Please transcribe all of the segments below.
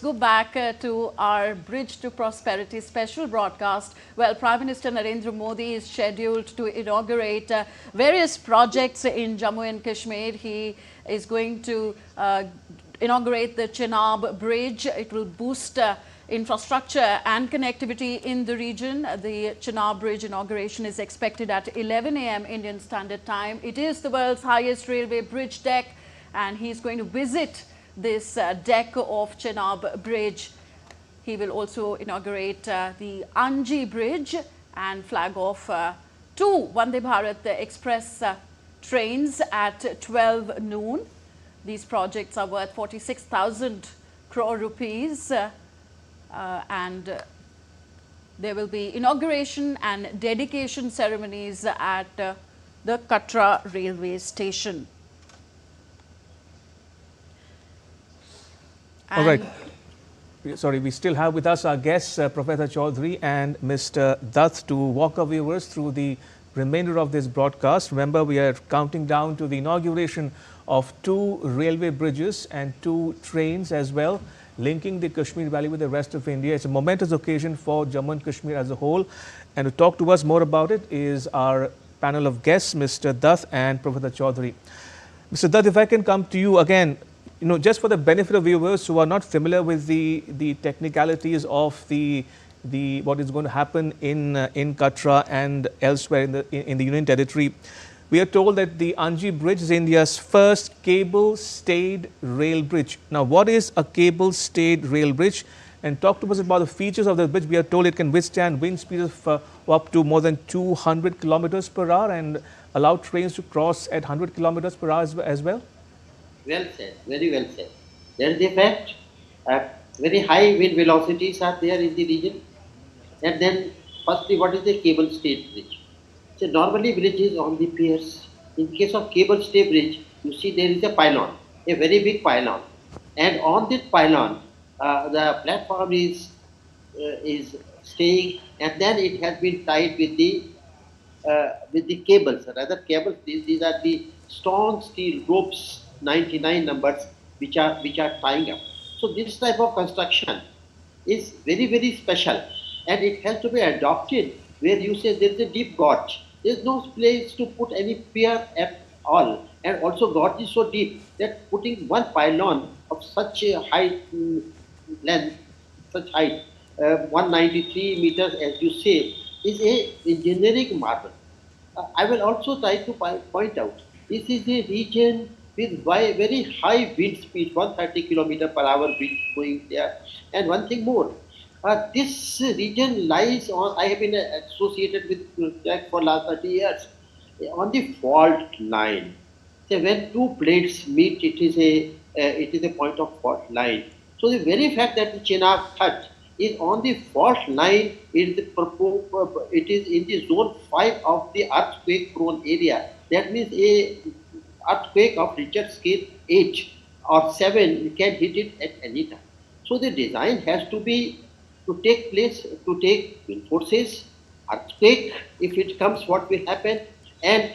go back to our Bridge to Prosperity special broadcast. Well, Prime Minister Narendra Modi is scheduled to inaugurate various projects in Jammu and Kashmir. He is going to inaugurate the Chenab Bridge. It will boost infrastructure and connectivity in the region. The Chenab Bridge inauguration is expected at 11 a.m. Indian Standard Time. It is the world's highest railway bridge deck, and he's going to visit this deck of Chenab Bridge. He will also inaugurate the Anji Bridge and flag off two Vande Bharat Express trains at 12 noon. These projects are worth 46,000 crore rupees and there will be inauguration and dedication ceremonies at the Katra railway station. All right. Sorry, we still have with us our guests, Professor Chaudhary and Mr. Dutt, to walk our viewers through the remainder of this broadcast. Remember, we are counting down to the inauguration of two railway bridges and two trains as well, linking the Kashmir Valley with the rest of India. It's a momentous occasion for Jammu and Kashmir as a whole. And to talk to us more about it is our panel of guests, Mr. Dutt and Professor Chaudhary. Mr. Dutt, if I can come to you again, just for the benefit of viewers who are not familiar with the technicalities of the what is going to happen in Katra and elsewhere in the Union Territory, we are told that the Anji Bridge is India's first cable-stayed rail bridge. Now, what is a cable-stayed rail bridge? And talk to us about the features of the bridge. We are told it can withstand wind speeds of up to more than 200 kilometers per hour and allow trains to cross at 100 kilometers per hour as well. Well said, very well said. There is a fact, very high wind velocities are there in the region. And then, firstly, what is a cable-stayed bridge? So, normally bridges on the piers. In case of cable-stay bridge, you see there is a pylon, a very big pylon. And on this pylon, the platform is staying, and then it has been tied with the cables. Rather, cables. These are the strong steel ropes, 99 numbers, which are tying up. So this type of construction is very, very special, and it has to be adopted where you say there is a deep gorge. There is no place to put any pier at all, and also gorge is so deep that putting one pylon of such a height, length, such height, 193 meters, as you say, is a engineering marvel. I will also try to point out this is a region with very high wind speed, 130 kilometers per hour wind going there. And one thing more, this region lies on, I have been associated with Jack for last 30 years, on the fault line. So when two plates meet, it is a point of fault line. So the very fact that the Chenab That is on the fault line, it is in the zone 5 of the earthquake prone area. That means a earthquake of Richter scale 8 or 7 can hit it at any time. So the design has to take wind forces, earthquake, if it comes, what will happen, and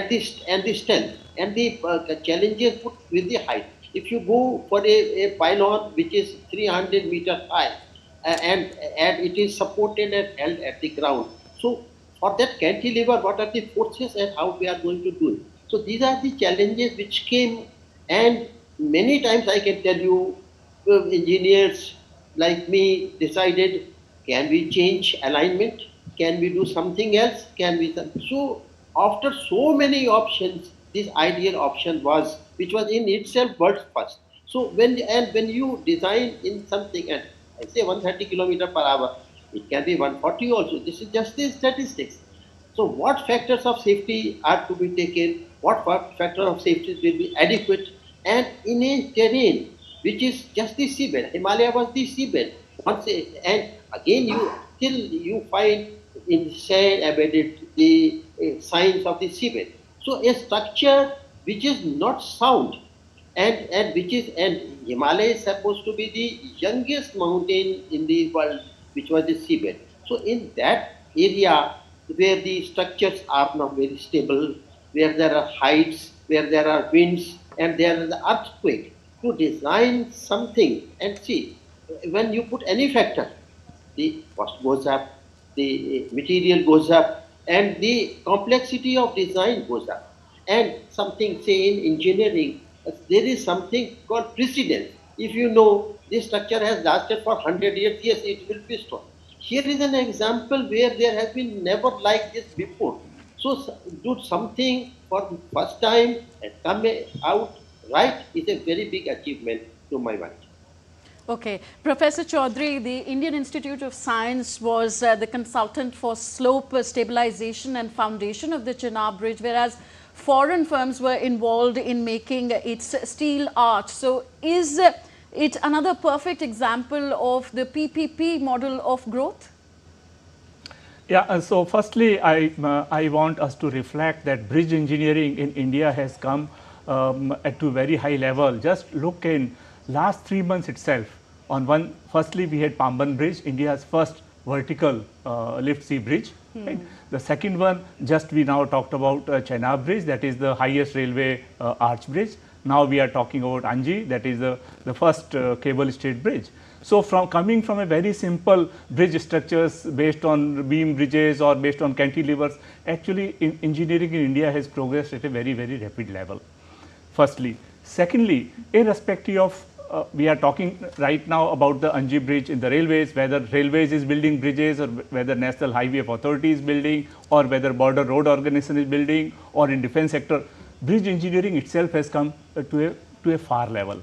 the strength and the challenges put with the height. If you go for a pylon which is 300 meters high and it is supported and held at the ground, so for that cantilever, what are the forces and how we are going to do it? So these are the challenges which came, and many times I can tell you, engineers like me decided, can we change alignment? Can we do something else? So after so many options, this ideal option was, which was in itself world's first. So when you design in something, and I say 130 kilometers per hour, it can be 140 also. This is just the statistics. So what factors of safety are to be taken? What factor of safety will be adequate? And in a terrain which is just the seabed, Himalaya was the seabed. And again, you find in sand embedded the signs of the seabed. So a structure which is not sound, and Himalaya is supposed to be the youngest mountain in the world, which was the seabed. So in that area where the structures are not very stable, where there are heights, where there are winds, and there is the earthquake. to design something. And see, when you put any factor, the cost goes up, the material goes up, and the complexity of design goes up. And something, say in engineering, there is something called precedence. If you know this structure has lasted for 100 years, yes, it will be strong. Here is an example where there has been never like this before. So do something for the first time and come out right is a very big achievement to my mind. Okay. Professor Chaudhary, the Indian Institute of Science was the consultant for slope stabilization and foundation of the Chenab Bridge, whereas foreign firms were involved in making its steel arch. So is it another perfect example of the PPP model of growth? Yeah, so firstly, I want us to reflect that bridge engineering in India has come at to very high level. Just look in last 3 months itself. Firstly, we had Pamban Bridge, India's first vertical lift sea bridge. Right? The second one, just we now talked about Chenab Bridge, that is the highest railway arch bridge. Now we are talking about Anji, that is the first cable stayed bridge. So coming from a very simple bridge structures based on beam bridges or based on cantilevers, actually engineering in India has progressed at a very, very rapid level. Firstly. Secondly, irrespective of we are talking right now about the Anji bridge in the railways, whether railways is building bridges or whether National Highway Authority is building or whether border road organization is building or in defense sector, bridge engineering itself has come to a far level.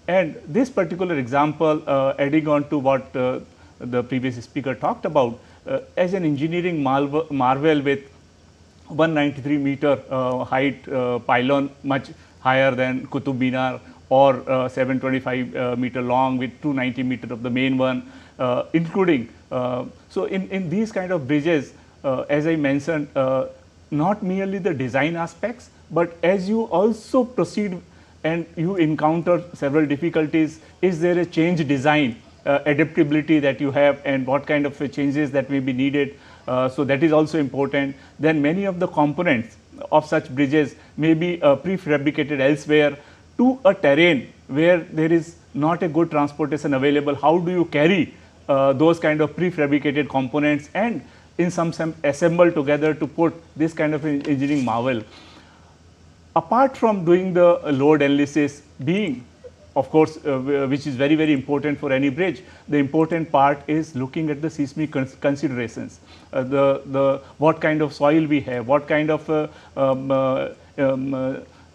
And this particular example, adding on to what the previous speaker talked about, as an engineering marvel with 193 meter height pylon, much higher than Qutub Minar, or 725 meter long with 290 meter of the main one, including. So in these kind of bridges, as I mentioned, not merely the design aspects, but as you also proceed and you encounter several difficulties, is there a change design adaptability that you have, and what kind of changes that may be needed. So that is also important. Then many of the components of such bridges may be prefabricated elsewhere to a terrain where there is not a good transportation available. How do you carry those kind of prefabricated components and in some assemble together to put this kind of engineering marvel? Apart from doing the load analysis being, of course, which is very, very important for any bridge, the important part is looking at the seismic considerations, what kind of soil we have, what kind of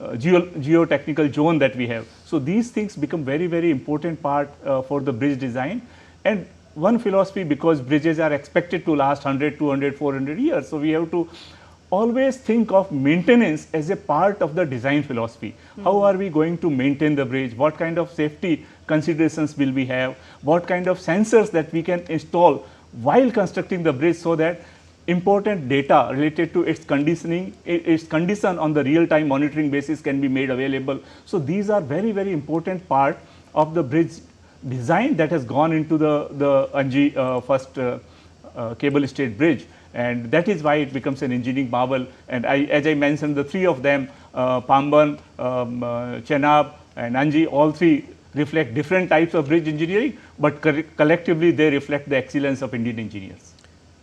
geotechnical zone that we have. So these things become very, very important part for the bridge design. And one philosophy, because bridges are expected to last 100, 200, 400 years, so we have to always think of maintenance as a part of the design philosophy. How are we going to maintain the bridge? What kind of safety considerations will we have? What kind of sensors that we can install while constructing the bridge, so that important data related to its conditioning, its condition on the real-time monitoring basis can be made available. So these are very, very important part of the bridge design that has gone into the Anji first cable stayed bridge. And that is why it becomes an engineering marvel. And as I mentioned, the three of them, Pamban, Chenab and Anji, all three reflect different types of bridge engineering, but collectively they reflect the excellence of Indian engineers.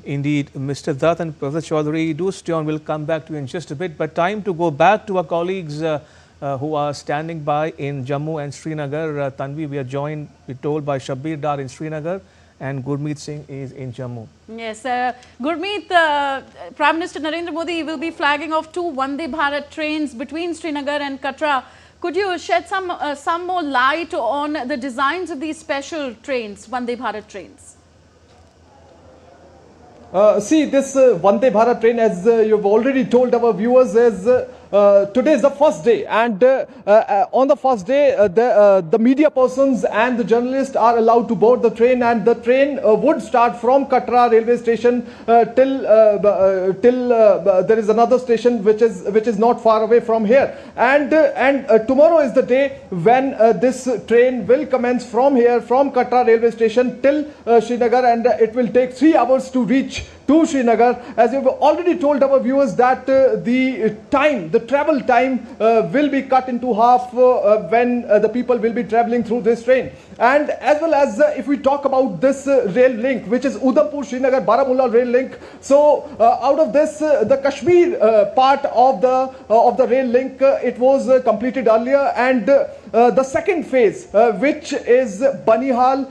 Indeed, Mr. Dutt and Professor Chaudhary, do stay on. We'll come back to you in just a bit, but time to go back to our colleagues who are standing by in Jammu and Srinagar. Tanvi, we are joined, we're told, by Shabbir Dar in Srinagar, and Gurmeet Singh is in Jammu. Yes, Gurmeet, Prime Minister Narendra Modi will be flagging off 2 Vande Bharat trains between Srinagar and Katra. Could you shed some more light on the designs of these special trains, Vande Bharat trains? See, this Vande Bharat train, as you've already told our viewers, is today is the first day, and on the first day the media persons and the journalists are allowed to board the train, and the train would start from Katra railway station till there is another station which is not far away from here, and tomorrow is the day when this train will commence from here, from Katra railway station till Srinagar, and it will take 3 hours to reach to Srinagar. As you've already told our viewers that the travel time will be cut into half when the people will be traveling through this train. And as well as if we talk about this rail link, which is Udhampur Srinagar Baramulla rail link, so out of this the Kashmir part of the rail link, it was completed earlier, and the second phase, which is Banihal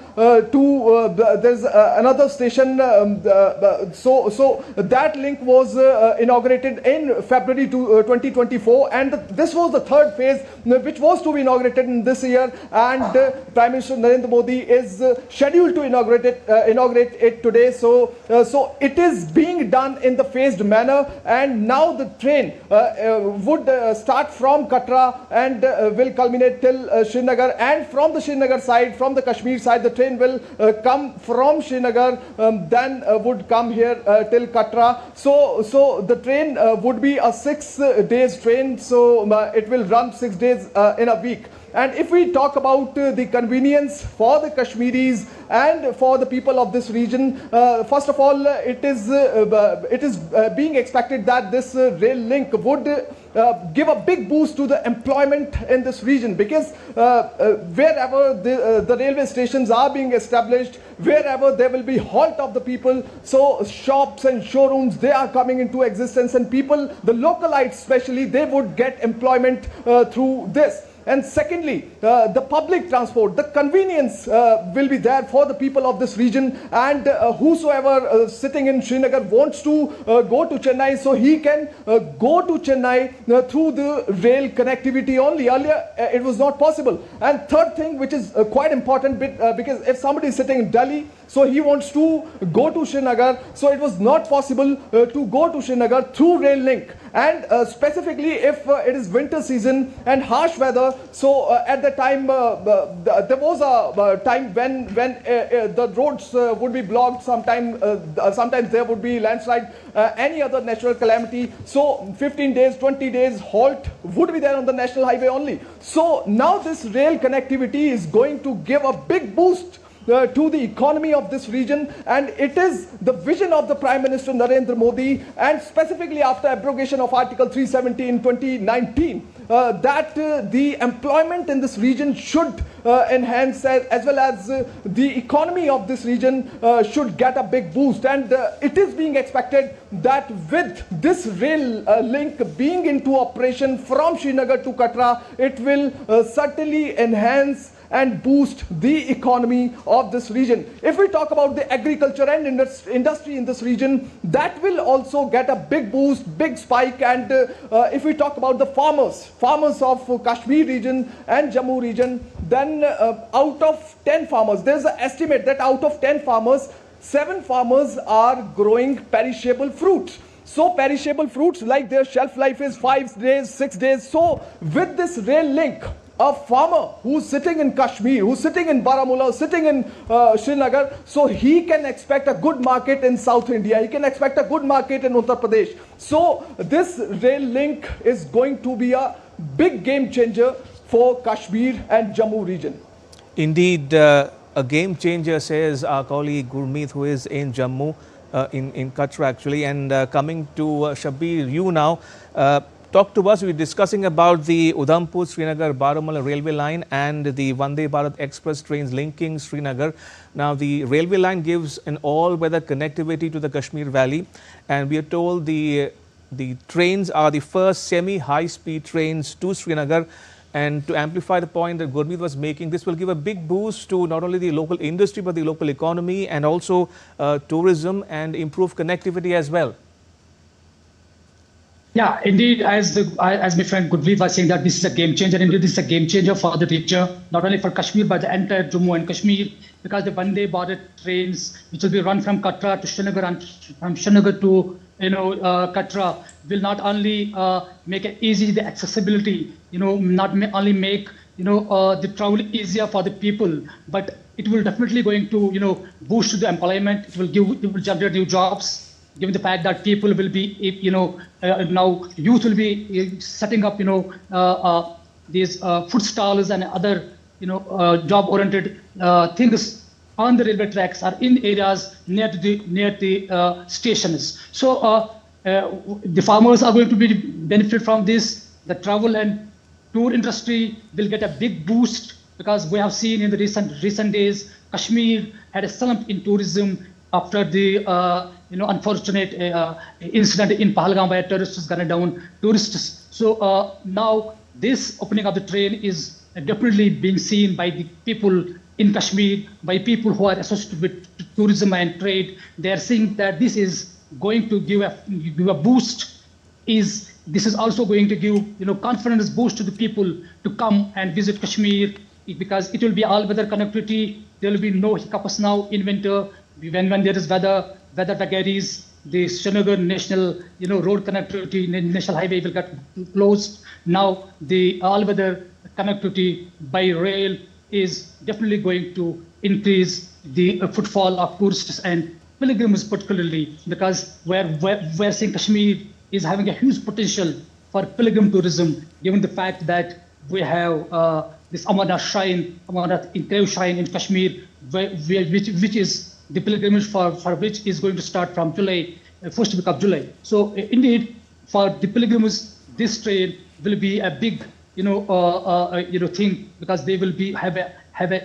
to there's another station, so that link was inaugurated in February 2024, and this was the third phase which was to be inaugurated in this year, and Prime Minister Narendra Modi is scheduled to inaugurate it today. So it is being done in the phased manner, and now the train would start from Katra and will culminate till Srinagar, and from the Srinagar side, from the Kashmir side, the train will come from Srinagar, then would come here till Katra. So the train would be a 6 days train, so it will run 6 days in a week. And if we talk about the convenience for the Kashmiris and for the people of this region, first of all, it is being expected that this rail link would give a big boost to the employment in this region, because wherever the railway stations are being established, wherever there will be halt of the people, so shops and showrooms, they are coming into existence, and people, the localites especially, they would get employment through this. And secondly, the public transport, the convenience will be there for the people of this region, and whosoever sitting in Srinagar wants to go to Chennai, so he can go to Chennai through the rail connectivity only. Earlier, it was not possible. And third thing, which is quite important, because if somebody is sitting in Delhi, so he wants to go to Srinagar, so it was not possible to go to Srinagar through rail link. And specifically if it is winter season and harsh weather, so at the time there was a time when the roads would be blocked, sometimes there would be landslide, any other natural calamity, so 15 days, 20 days halt would be there on the national highway only. So now this rail connectivity is going to give a big boost to the economy of this region, and it is the vision of the Prime Minister Narendra Modi, and specifically after abrogation of Article 370 in 2019, that the employment in this region should enhance, as well as the economy of this region should get a big boost. And it is being expected that with this rail link being into operation from Srinagar to Katra, it will certainly enhance and boost the economy of this region. If we talk about the agriculture and industry in this region, that will also get a big boost, big spike. And if we talk about the farmers of Kashmir region and Jammu region, then out of 10 farmers, there's an estimate that out of 10 farmers, 7 farmers are growing perishable fruits. So perishable fruits, like their shelf life is 5 days, 6 days. So with this rail link, a farmer who's sitting in Kashmir, who's sitting in Baramulla, sitting in Srinagar, so he can expect a good market in South India. He can expect a good market in Uttar Pradesh. So this rail link is going to be a big game changer for Kashmir and Jammu region. Indeed, a game changer, says our colleague Gurmeet, who is in Jammu, in Katra actually. And coming to Shabir, you now. Talk to us. We're discussing about the Udhampur Srinagar Baramulla railway line and the Vande Bharat Express trains linking Srinagar. Now, the railway line gives an all-weather connectivity to the Kashmir Valley, and we are told the trains are the first semi-high-speed trains to Srinagar. And to amplify the point that Gurmeet was making, this will give a big boost to not only the local industry but the local economy, and also tourism, and improve connectivity as well. Yeah, indeed, as my friend Gurmeet was saying, that this is a game changer. Indeed, this is a game changer for the future, not only for Kashmir, but the entire Jammu and Kashmir, because the Vande Bharat trains, which will be run from Katra to Srinagar and from Srinagar to Katra, will not only make it easy the accessibility, not only make the travel easier for the people, but it will definitely going to boost the employment. It will generate new jobs. Given the fact that people will be, now youth will be setting up, these food stalls and other, job-oriented things on the railway tracks or in areas near the stations. So the farmers are going to be benefit from this. The travel and tour industry will get a big boost because we have seen in the recent days, Kashmir had a slump in tourism after the unfortunate incident in Pahalgam where terrorists gunned down tourists. So now this opening of the train is definitely being seen by the people in Kashmir, by people who are associated with tourism and trade. They are seeing that this is going to give a boost. This is also going to give confidence boost to the people to come and visit Kashmir because it will be all weather connectivity. There will be no hiccups now in winter when there is weather vagaries. The Srinagar national road connectivity, national highway will get closed. Now the all weather connectivity by rail is definitely going to increase the footfall of tourists and pilgrims particularly because we're seeing Kashmir is having a huge potential for pilgrim tourism given the fact that we have this Amarnath Enclave Shrine in Kashmir, which is the pilgrimage for which is going to start from July, first week of July. So indeed, for the pilgrims, this train will be a big thing because they will have a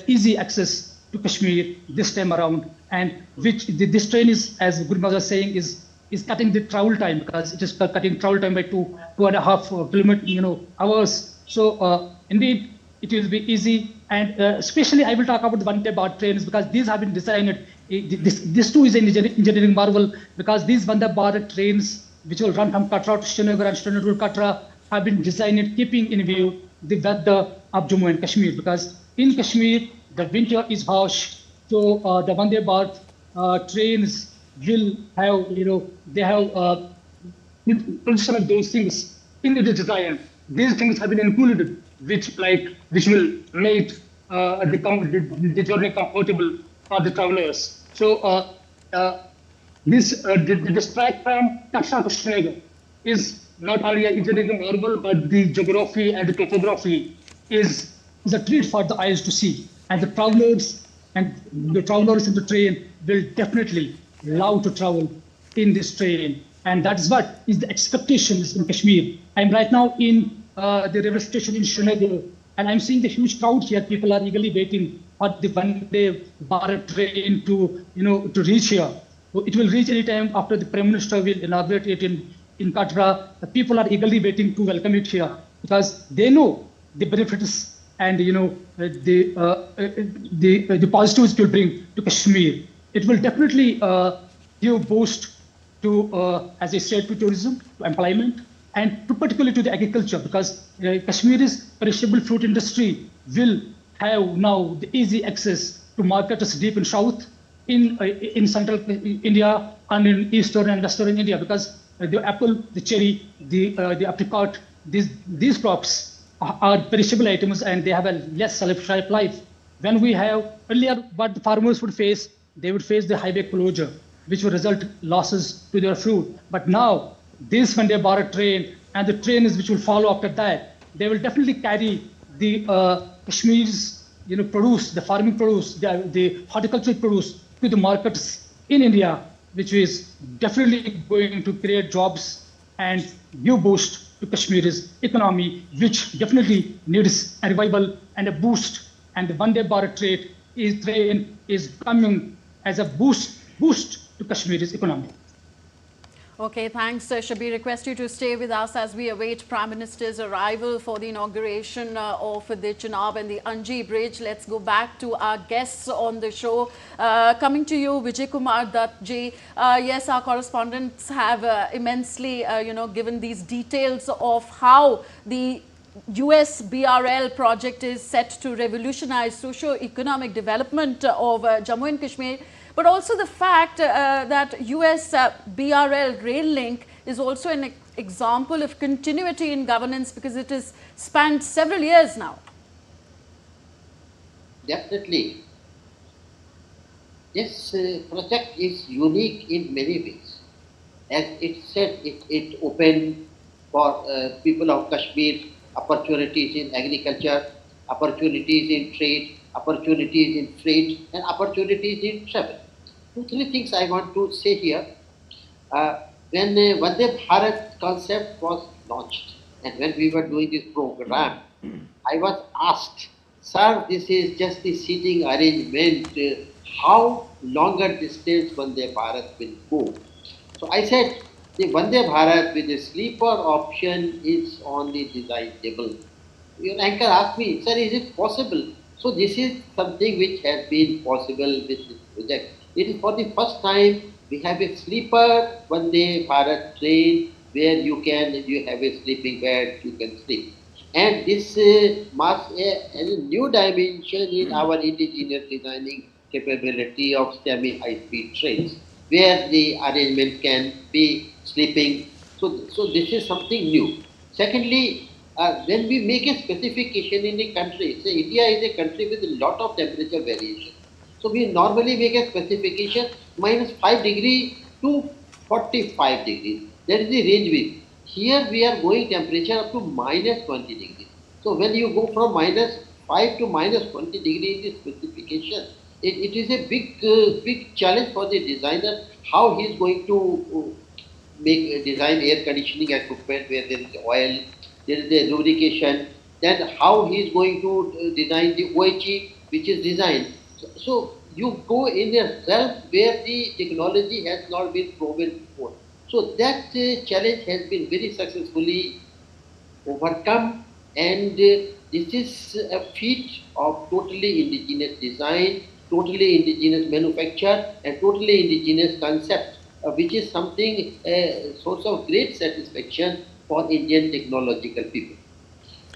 easy access to Kashmir this time around, and this train is, as Gurmaz was saying, is cutting the travel time because it is cutting travel time by 2.5 hours. So indeed, it will be easy, and especially I will talk about the Vande Bharat trains because these have been designed. This too is an engineering marvel because these Vande Bharat trains, which will run from Katra to Srinagar and Srinagar to Katra, have been designed keeping in view the weather of Jammu and Kashmir because in Kashmir the winter is harsh. So the Vande Bharat trains will have they have position of those things in the design. These things have been included, which will make the journey comfortable for the travelers. So this track from Katra to Srinagar is not only an engineering marvel, but the geography and the topography is a treat for the eyes to see. And the travelers in the train will definitely love to travel in this train. And that's what is the expectations in Kashmir. I'm right now in the railway station in Srinagar, and I'm seeing the huge crowd here. People are eagerly waiting for the Vande Bharat train to reach here. So it will reach any time after the Prime Minister will inaugurate it in Katra. The people are eagerly waiting to welcome it here because they know the benefits and the positives it will bring to Kashmir. It will definitely give a boost to, as I said, to tourism, to employment, and particularly to the agriculture because Kashmir's perishable fruit industry will have now the easy access to markets deep in south, in central India, and in eastern and western India because the apple, the cherry, the apricot, these crops are perishable items and they have a less shelf life. When we have earlier what the farmers would face, they would face the highway closure, which would result losses to their fruit. But now this Vande Bharat train and the trains which will follow after that, they will definitely carry the Kashmir's produce, the farming produce, the horticultural produce to the markets in India, which is definitely going to create jobs and give boost to Kashmir's economy, which definitely needs a revival and a boost. And the Vande Bharat train is coming as a boost to Kashmir's economy. Okay, thanks, Shabir. Request you to stay with us as we await Prime Minister's arrival for the inauguration of the Chenab and the Anji Bridge. Let's go back to our guests on the show. Coming to you, Vijay Kumar Dutt ji. Yes, our correspondents have immensely, given these details of how the US BRL project is set to revolutionize socio-economic development of Jammu and Kashmir. But also the fact that US BRL rail link is also an example of continuity in governance because it has spanned several years now. Definitely. This project is unique in many ways. As it said, it opened for people of Kashmir opportunities in agriculture, opportunities in trade, opportunities in freight, and opportunities in travel. Two, three things I want to say here. When Vande Bharat concept was launched, and when we were doing this program, I was asked, "Sir, this is just the seating arrangement. How longer distance Vande Bharat will go?" So I said, the Vande Bharat with the sleeper option is on the design table. Your anchor asked me, "Sir, is it possible?" So this is something which has been possible with this project. It is for the first time we have a sleeper Vande Bharat train where you have a sleeping bed, you can sleep. And this marks a new dimension in our indigenous designing capability of semi-high speed trains, where the arrangement can be sleeping. So this is something new. Secondly, when we make a specification in a country, say India is a country with a lot of temperature variation. So we normally make a specification -5 degrees to 45 degrees. That is the range we. Here we are going temperature up to -20 degrees. So when you go from -5 to -20 degrees in the specification, it is a big challenge for the designer how he is going to design air conditioning equipment where there is oil, there is a lubrication, then how he is going to design the OHE which is designed. So you go in a realm where the technology has not been proven before. So that challenge has been very successfully overcome, and this is a feat of totally indigenous design, totally indigenous manufacture, and totally indigenous concept, which is something a source of great satisfaction for Indian technological people.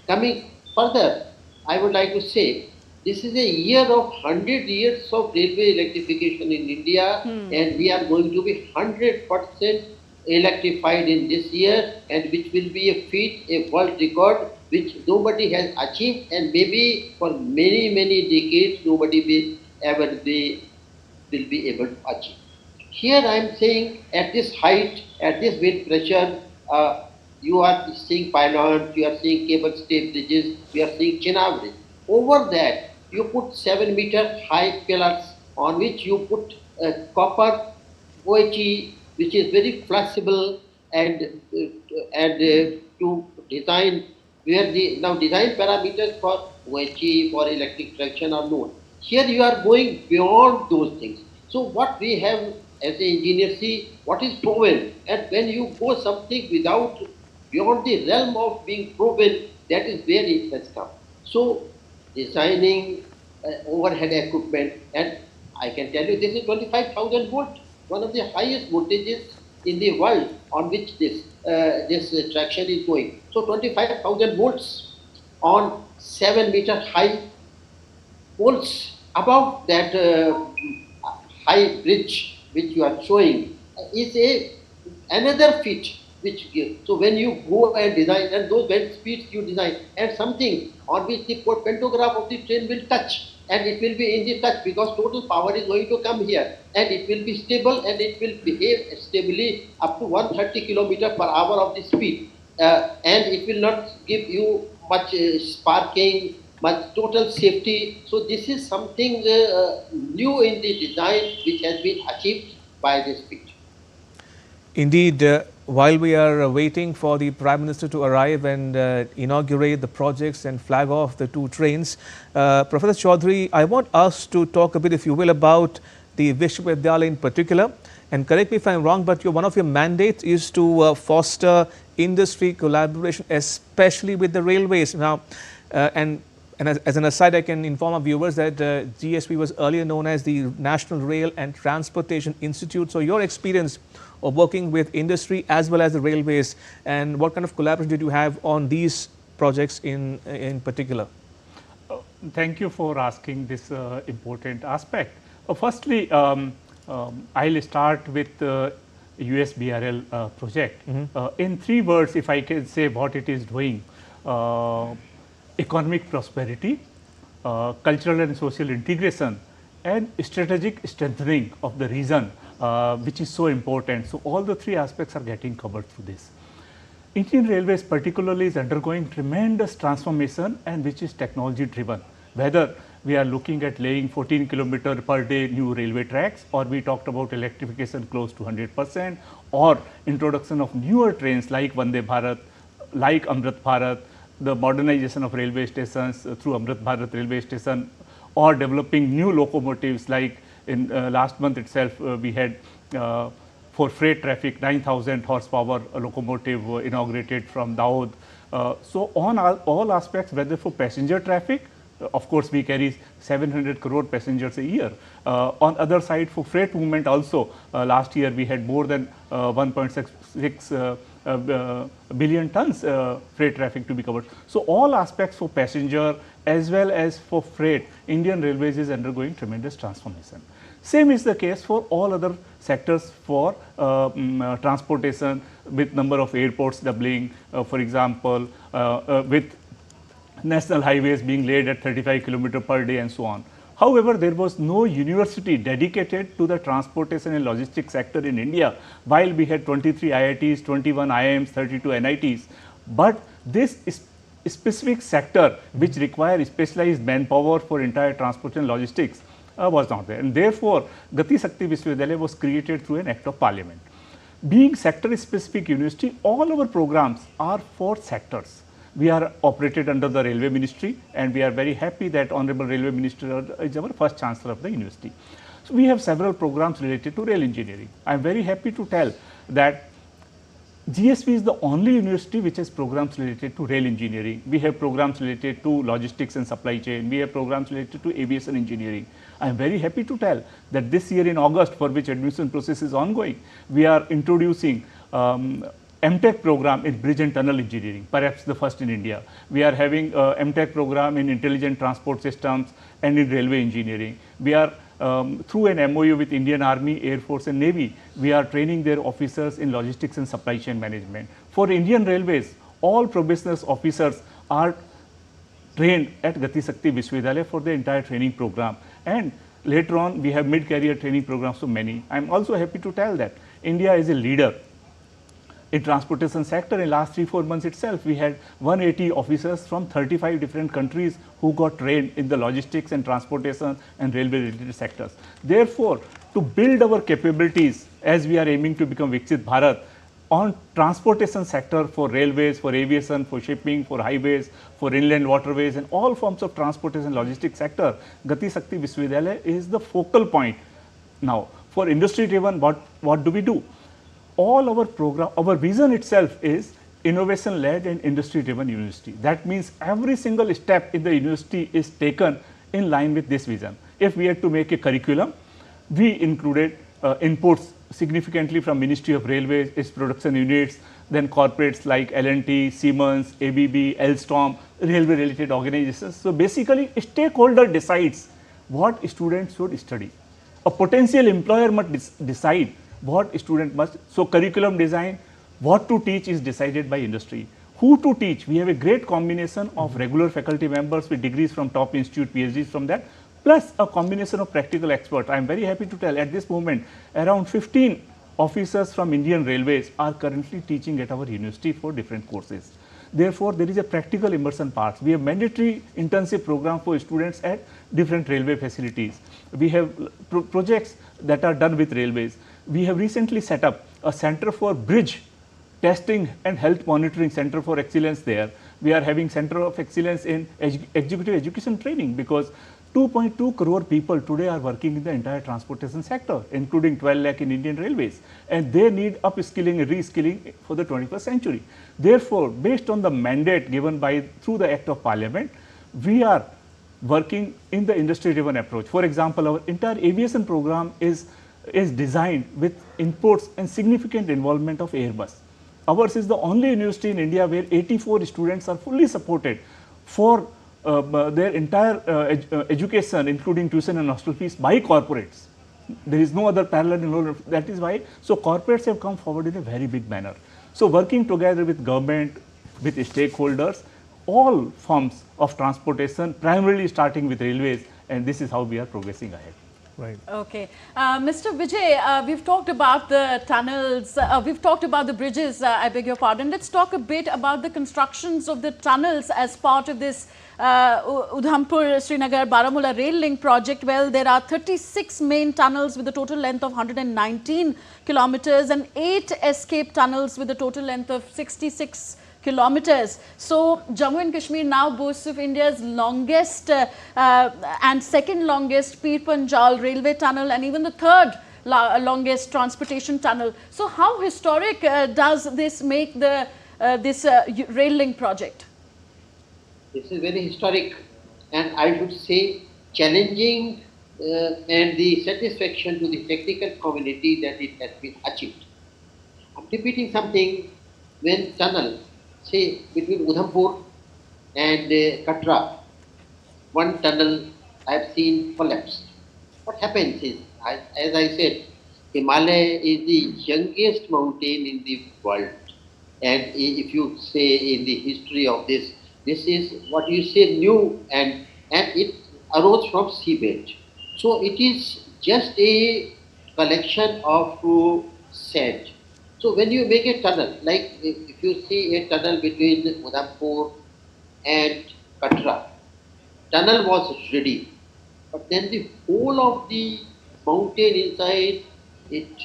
Coming further, I would like to say this is a year of 100 years of railway electrification in India, and we are going to be 100% electrified in this year, and which will be a feat, a world record, which nobody has achieved, and maybe for many decades nobody will ever be able to achieve. Here I am saying at this height, at this wind pressure, you are seeing pylons, you are seeing cable stay bridges, you are seeing Chenab bridge. Over that, you put 7-meter high pillars on which you put copper OHE, which is very flexible, and to design where the now design parameters for OHE, for electric traction are known. Here you are going beyond those things. So what we have as an engineer see what is proven, and when you go something without beyond the realm of being proven, that is where it has come. So designing overhead equipment, and I can tell you this is 25,000 volt, one of the highest voltages in the world on which this traction is going. So 25,000 volts on 7-meter high poles above that high bridge which you are showing is another feat which gives. So when you go and design, and those bend speeds you design, and something on which the pantograph of the train will touch, and it will be in the touch because total power is going to come here, and it will be stable, and it will behave stably up to 130 km/h of the speed, and it will not give you much sparking, much total safety. So this is something new in the design which has been achieved by this feat. Indeed, while we are waiting for the Prime Minister to arrive and inaugurate the projects and flag off the two trains, Professor Chaudhary, I want us to talk a bit, if you will, about the Vishwavidyalaya in particular. And correct me if I'm wrong, but one of your mandates is to foster industry collaboration, especially with the railways. Now, and as an aside, I can inform our viewers that GSP was earlier known as the National Rail and Transportation Institute. So your experience of working with industry as well as the railways, and what kind of collaboration did you have on these projects in particular? Thank you for asking this important aspect. Firstly, I'll start with the USBRL project. In 3 words, if I can say what it is doing: economic prosperity, cultural and social integration, and strategic strengthening of the region, which is so important. So all the 3 aspects are getting covered through this. Indian Railways particularly is undergoing tremendous transformation, and which is technology driven. Whether we are looking at laying 14 kilometer per day new railway tracks, or we talked about electrification close to 100%, or introduction of newer trains like Vande Bharat, like Amrit Bharat, the modernization of railway stations through Amrit Bharat railway station, or developing new locomotives like in last month itself we had for freight traffic 9,000 horsepower locomotive inaugurated from Daud. So on all aspects, whether for passenger traffic, of course we carry 700 crore passengers a year. On other side, for freight movement also, last year we had more than 1.66 billion tons freight traffic to be covered. So all aspects for passenger as well as for freight, Indian Railways is undergoing tremendous transformation. Same is the case for all other sectors for transportation, with number of airports doubling, for example, with national highways being laid at 35 km per day and so on. However, there was no university dedicated to the transportation and logistics sector in India, while we had 23 IITs, 21 IIMs, 32 NITs. But this specific sector which requires specialized manpower for entire transport and logistics was not there, and therefore Gati Shakti Vishwavidyalaya was created through an act of parliament. Being sector specific university, all our programs are for sectors. We are operated under the Railway Ministry, and we are very happy that Honorable Railway Minister is our first Chancellor of the university. So we have several programs related to rail engineering. I am very happy to tell that GSV is the only university which has programs related to rail engineering. We have programs related to logistics and supply chain. We have programs related to aviation engineering. I am very happy to tell that this year in August, for which admission process is ongoing, we are introducing MTech program in bridge and tunnel engineering, perhaps the first in India. We are having MTech program in intelligent transport systems and in railway engineering. We are through an MOU with Indian Army, Air Force and Navy, we are training their officers in logistics and supply chain management. For Indian Railways, all probationary officers are trained at Gati Shakti Vishwavidyalaya for the entire training program, and later on we have mid-career training programs for many. I am also happy to tell that India is a leader in transportation sector. In last 3-4 months itself, we had 180 officers from 35 different countries who got trained in the logistics and transportation and railway related sectors. Therefore, to build our capabilities as we are aiming to become Viksit Bharat on transportation sector for railways, for aviation, for shipping, for highways, for inland waterways and all forms of transportation logistics sector, Gati Shakti Vishwavidyalaya is the focal point. Now, for industry driven, what do we do? All our program, our vision itself is innovation led and industry driven university. That means every single step in the university is taken in line with this vision. If we had to make a curriculum, we included inputs significantly from Ministry of Railways, its production units, then corporates like L&T, Siemens, ABB, Alstom, railway related organizations. So basically, a stakeholder decides what students should study. A potential employer must decide what student must. So curriculum design, what to teach is decided by industry. Who to teach? We have a great combination of regular faculty members with degrees from top institute, PhDs from that, plus a combination of practical experts. I am very happy to tell at this moment around 15 officers from Indian Railways are currently teaching at our university for different courses. Therefore, there is a practical immersion part. We have mandatory intensive program for students at different railway facilities. We have projects that are done with railways. We have recently set up a center for bridge testing and health monitoring center for excellence there. We are having center of excellence in executive education training, because 2.2 crore people today are working in the entire transportation sector, including 12 lakh in Indian Railways, and they need upskilling and reskilling for the 21st century. Therefore, based on the mandate given through the Act of Parliament, we are working in the industry driven approach. For example, our entire aviation program is designed with inputs and significant involvement of Airbus. Ours is the only university in India where 84 students are fully supported for their entire education, including tuition and hostel fees, by corporates. There is no other parallel enrollment. That is why, so corporates have come forward in a very big manner. So working together with government, with stakeholders, all forms of transportation, primarily starting with railways, and this is how we are progressing ahead. Right. Okay. Mr. Vijay, we've talked about the tunnels, we've talked about the bridges, I beg your pardon. Let's talk a bit about the constructions of the tunnels as part of this Udhampur, Srinagar, Baramulla rail link project. Well, there are 36 main tunnels with a total length of 119 kilometers and 8 escape tunnels with a total length of 66 kilometers. So Jammu and Kashmir now boasts of India's longest and second longest Pir Panjal railway tunnel and even the third longest transportation tunnel. So how historic does this make the this rail link project? This is very historic, and I should say challenging, and the satisfaction to the technical community that it has been achieved. I'm repeating something. When tunnel, say between Udhampur and Katra, one tunnel I have seen collapsed. What happens is, as I said, Himalaya is the youngest mountain in the world. And if you say in the history of this, this is what you say new, and it arose from seabed. So it is just a collection of sand. So when you make a tunnel, like if you see a tunnel between Udhampur and Katra, tunnel was ready, but then the whole of the mountain inside it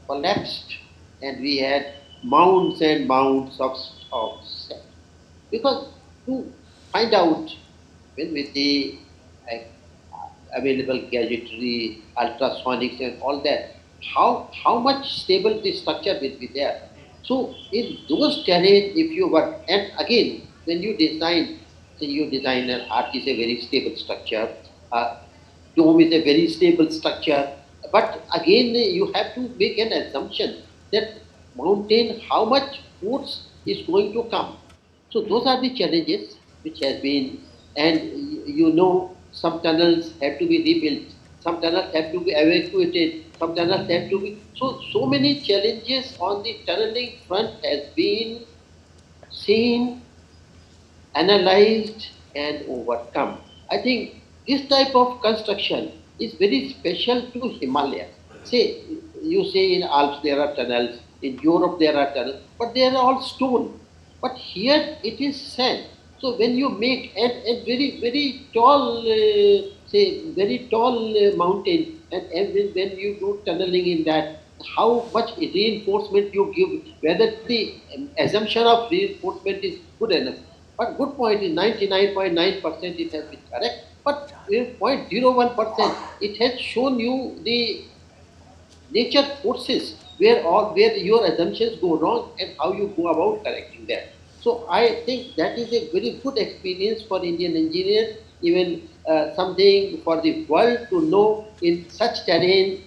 collapsed, and we had mounds and mounds of sand. Because to find out when with the available gadgetry, ultrasonics and all that, how much stable the structure will be there. So in those terrain, if you work, and again, when you design, say you design an arch is a very stable structure, dome is a very stable structure, but again you have to make an assumption that mountain, how much force is going to come. So those are the challenges which has been, and you know, some tunnels have to be rebuilt, some tunnels have to be evacuated, some tunnels have to be, so many challenges on the tunneling front has been seen, analyzed and overcome. I think this type of construction is very special to Himalaya. Say, you say in Alps there are tunnels, in Europe there are tunnels, but they are all stone. But here it is sand. So when you make a very tall, say very tall mountain, and when you do tunneling in that, how much reinforcement you give, whether the assumption of reinforcement is good enough. But good point is 99.9% it has been correct, but 0.01% it has shown you the nature forces where your assumptions go wrong and how you go about correcting that. So I think that is a very good experience for Indian engineers, even something for the world to know in such terrain,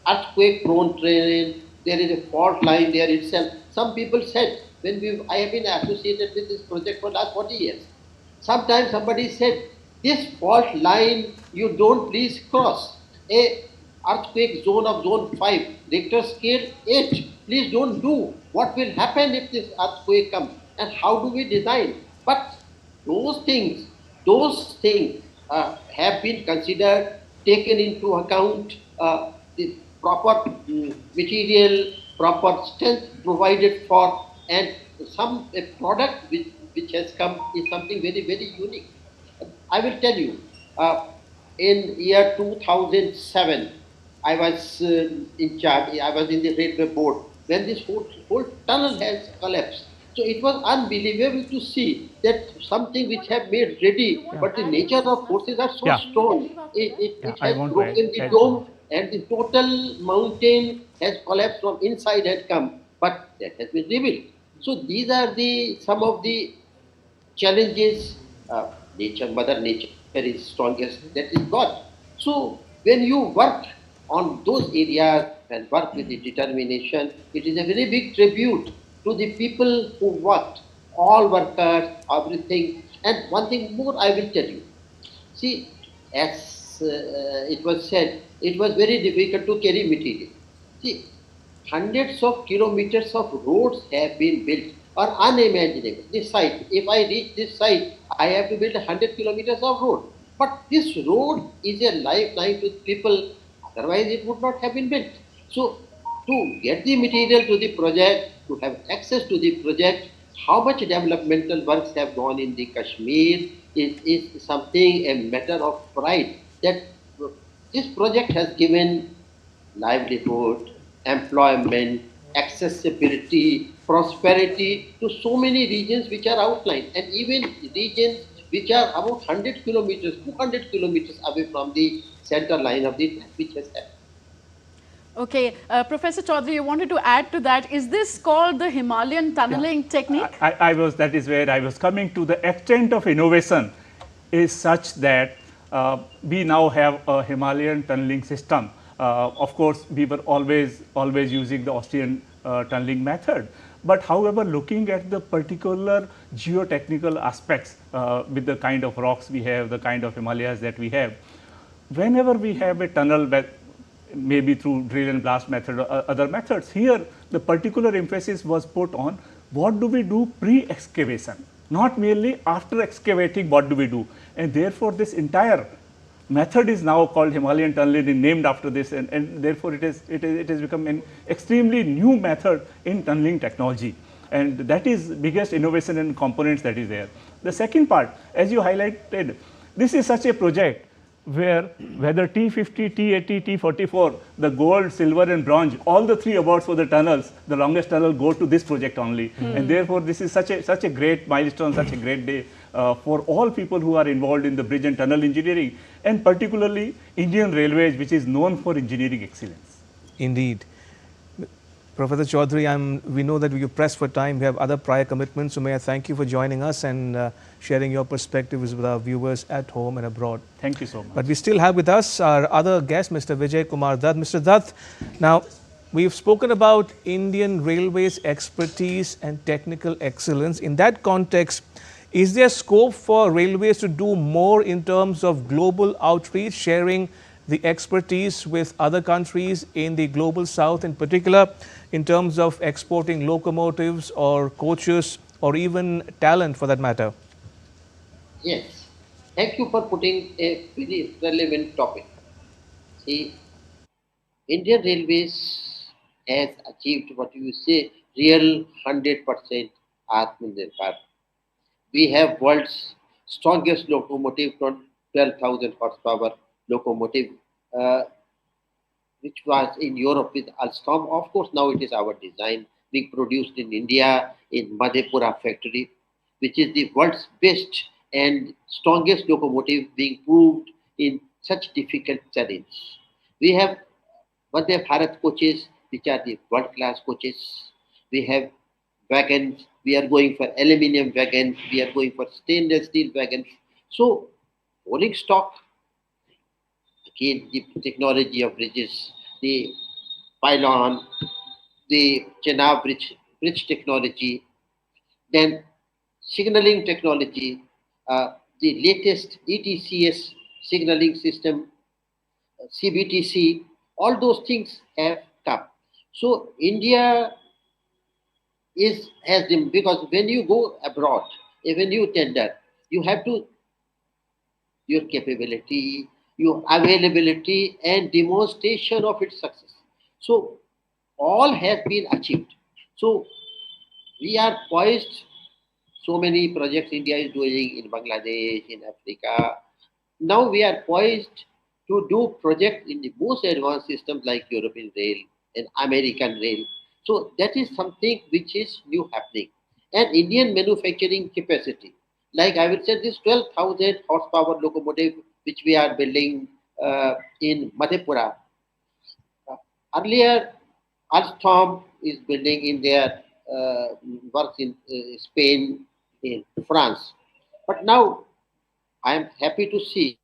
earthquake prone terrain, there is a fault line there itself. Some people said, I have been associated with this project for last 40 years. Sometimes somebody said, this fault line you don't please cross. A earthquake zone of zone 5, Richter scale 8, please don't do. What will happen if this earthquake comes, and how do we design? But those things have been considered, taken into account, the proper material, proper strength provided for, and a product which has come is something very, very unique. I will tell you, in year 2007, I was in charge, I was in the railway board, when this whole tunnel has collapsed. So it was unbelievable to see that something which have made ready, but the nature of forces are so strong. It has broken the dome, and the total mountain has collapsed from inside had come, but that has been rebuilt. So these are some of the challenges. Mother nature is strongest, that is God. So when you work on those areas and work with the determination, it is a very big tribute to the people who worked, all workers, everything. And one thing more I will tell you. See, as it was said, it was very difficult to carry material. See, hundreds of kilometers of roads have been built or unimaginable. This site, if I reach this site, I have to build 100 kilometers of road. But this road is a lifeline to people, otherwise it would not have been built. So to get the material to the project, to have access to the project, how much developmental works have gone in the Kashmir is something, a matter of pride, that this project has given livelihood, employment, accessibility, prosperity to so many regions which are outlined, and even regions which are about 100 kilometers, 200 kilometers away from the center line of the track, which has happened. Okay, Professor Chaudhary, you wanted to add to that. Is this called the Himalayan tunneling technique? That is where I was coming to. The extent of innovation is such that we now have a Himalayan tunneling system. Of course, we were always using the Austrian tunneling method. But however, looking at the particular geotechnical aspects with the kind of rocks we have, the kind of Himalayas that we have, whenever we have a tunnel that maybe through drill and blast method or other methods, here the particular emphasis was put on what do we do pre-excavation, not merely after excavating what do we do. And therefore, this entire method is now called Himalayan tunneling, named after this, and therefore it has become an extremely new method in tunneling technology, and that is biggest innovation and components that is there. The second part, as you highlighted, this is such a project where whether T50, T80, T44, the gold, silver and bronze, all the three awards for the tunnels, the longest tunnel go to this project only. And therefore, this is such a great milestone, such a great day for all people who are involved in the bridge and tunnel engineering, and particularly Indian Railways, which is known for engineering excellence. Indeed. Professor Chaudhary, we know that you're pressed for time. We have other prior commitments, so may I thank you for joining us and sharing your perspectives with our viewers at home and abroad. Thank you so much. But we still have with us our other guest, Mr. Vijay Kumar Dutt. Mr. Dutt, now we've spoken about Indian Railways expertise and technical excellence. In that context, is there scope for railways to do more in terms of global outreach, sharing the expertise with other countries in the global south, in particular in terms of exporting locomotives or coaches or even talent for that matter? Yes. Thank you for putting a very relevant topic. See, Indian Railways has achieved what you say real 100% Atmanirbhar. We have world's strongest locomotive, 12,000 horsepower locomotive, uh, which was in Europe with Alstom. Of course, now it is our design, being produced in India in Madhepura factory, which is the world's best and strongest locomotive being proved in such difficult terrains. We have Vande Bharat coaches, which are the world-class coaches. We have wagons. We are going for aluminium wagons. We are going for stainless steel wagons. So, rolling stock, again, the technology of bridges, the pylon, the Chenab bridge technology, then signaling technology, the latest ETCS signaling system, CBTC, all those things have come. So India has them, because when you go abroad, when you tender, you have to your capability, your availability, and demonstration of its success. So all has been achieved. So we are poised. So many projects India is doing in Bangladesh, in Africa. Now we are poised to do projects in the most advanced systems like European Rail and American Rail. So that is something which is new happening. And Indian manufacturing capacity, like I would say, this 12,000 horsepower locomotive which we are building in Madhepura. Earlier, Alstom is building in their works in Spain, in France. But now I am happy to see